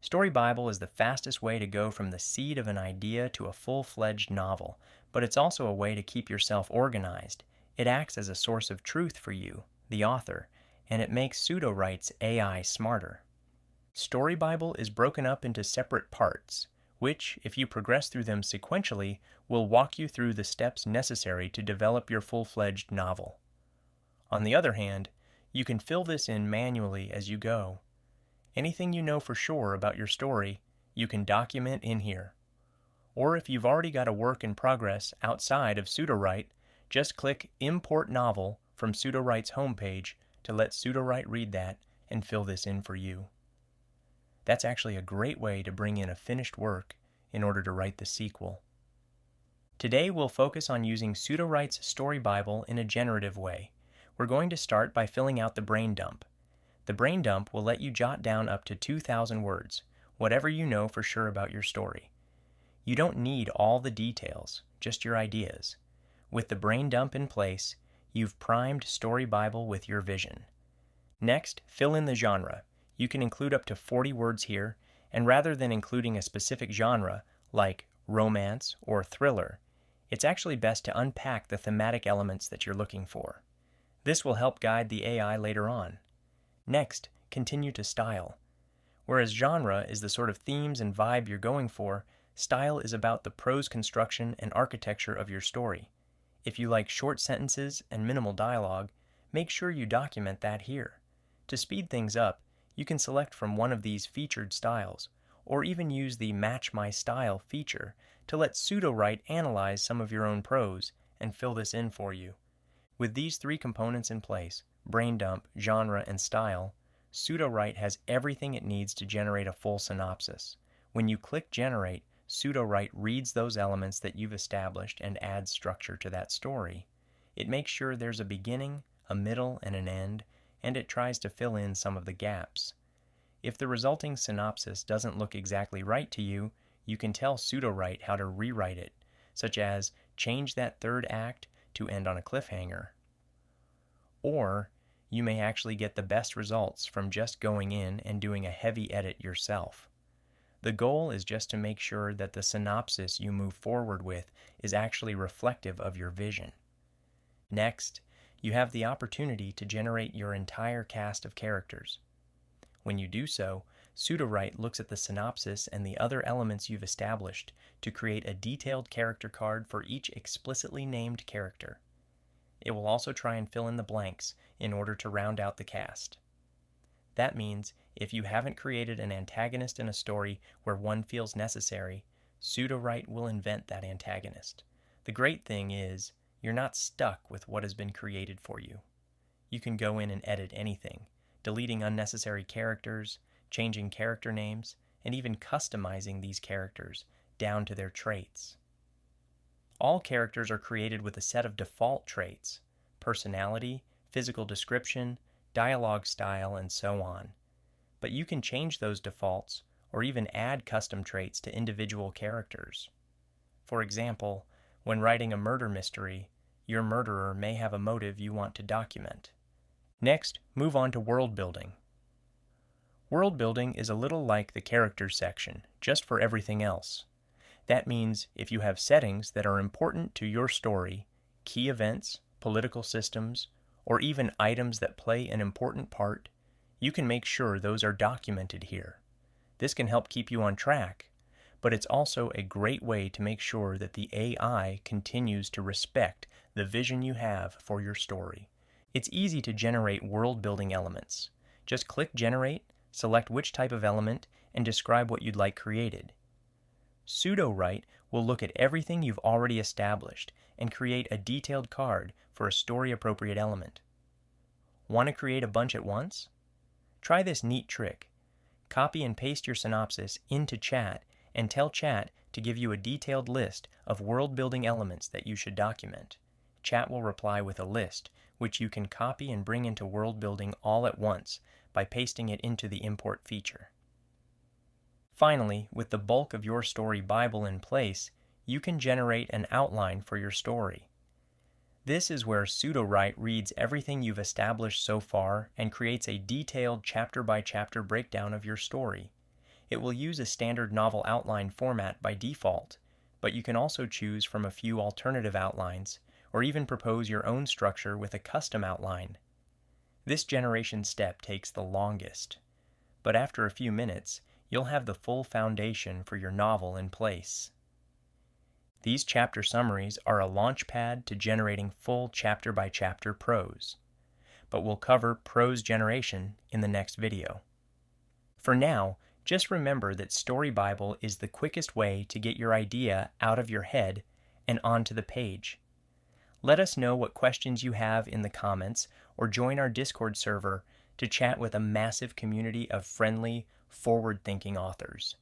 Story Bible is the fastest way to go from the seed of an idea to a full-fledged novel, but it's also a way to keep yourself organized. It acts as a source of truth for you, the author, and it makes Sudowrite's AI smarter. Story Bible is broken up into separate parts, which, if you progress through them sequentially, will walk you through the steps necessary to develop your full-fledged novel. On the other hand, you can fill this in manually as you go. Anything you know for sure about your story, you can document in here. Or if you've already got a work in progress outside of Sudowrite, just click Import Novel from Sudowrite's homepage to let Sudowrite read that and fill this in for you. That's actually a great way to bring in a finished work in order to write the sequel. Today we'll focus on using Sudowrite's Story Bible in a generative way. We're going to start by filling out the brain dump. The brain dump will let you jot down up to 2,000 words, whatever you know for sure about your story. You don't need all the details, just your ideas. With the brain dump in place, you've primed Story Bible with your vision. Next, fill in the genre. You can include up to 40 words here, and rather than including a specific genre, like romance or thriller, it's actually best to unpack the thematic elements that you're looking for. This will help guide the AI later on. Next, continue to style. Whereas genre is the sort of themes and vibe you're going for, style is about the prose construction and architecture of your story. If you like short sentences and minimal dialogue, make sure you document that here. To speed things up, you can select from one of these featured styles, or even use the Match My Style feature to let Sudowrite analyze some of your own prose and fill this in for you. With these three components in place, Braindump, genre, and style, Sudowrite has everything it needs to generate a full synopsis. When you click Generate, Sudowrite reads those elements that you've established and adds structure to that story. It makes sure there's a beginning, a middle, and an end, and it tries to fill in some of the gaps. If the resulting synopsis doesn't look exactly right to you, you can tell Sudowrite how to rewrite it, such as change that third act to end on a cliffhanger. Or you may actually get the best results from just going in and doing a heavy edit yourself. The goal is just to make sure that the synopsis you move forward with is actually reflective of your vision. Next, you have the opportunity to generate your entire cast of characters. When you do so, Sudowrite looks at the synopsis and the other elements you've established to create a detailed character card for each explicitly named character. It will also try and fill in the blanks in order to round out the cast. That means if you haven't created an antagonist in a story where one feels necessary, Sudowrite will invent that antagonist. The great thing is, you're not stuck with what has been created for you. You can go in and edit anything, deleting unnecessary characters, changing character names, and even customizing these characters down to their traits. All characters are created with a set of default traits: personality, physical description, dialogue style, and so on. But you can change those defaults or even add custom traits to individual characters. For example, when writing a murder mystery, your murderer may have a motive you want to document. Next, move on to world building. World building is a little like the characters section, just for everything else. That means if you have settings that are important to your story, key events, political systems, or even items that play an important part, you can make sure those are documented here. This can help keep you on track, but it's also a great way to make sure that the AI continues to respect the vision you have for your story. It's easy to generate world-building elements. Just click Generate, select which type of element, and describe what you'd like created. Sudowrite will look at everything you've already established and create a detailed card for a story-appropriate element. Want to create a bunch at once? Try this neat trick. Copy and paste your synopsis into chat and tell chat to give you a detailed list of world-building elements that you should document. Chat will reply with a list, which you can copy and bring into world building all at once by pasting it into the import feature. Finally, with the bulk of your story Bible in place, you can generate an outline for your story. This is where Sudowrite reads everything you've established so far and creates a detailed chapter-by-chapter breakdown of your story. It will use a standard novel outline format by default, but you can also choose from a few alternative outlines, or even propose your own structure with a custom outline. This generation step takes the longest, but after a few minutes, you'll have the full foundation for your novel in place. These chapter summaries are a launchpad to generating full chapter-by-chapter prose, but we'll cover prose generation in the next video. For now, just remember that Story Bible is the quickest way to get your idea out of your head and onto the page. Let us know what questions you have in the comments, or join our Discord server to chat with a massive community of friendly, forward-thinking authors.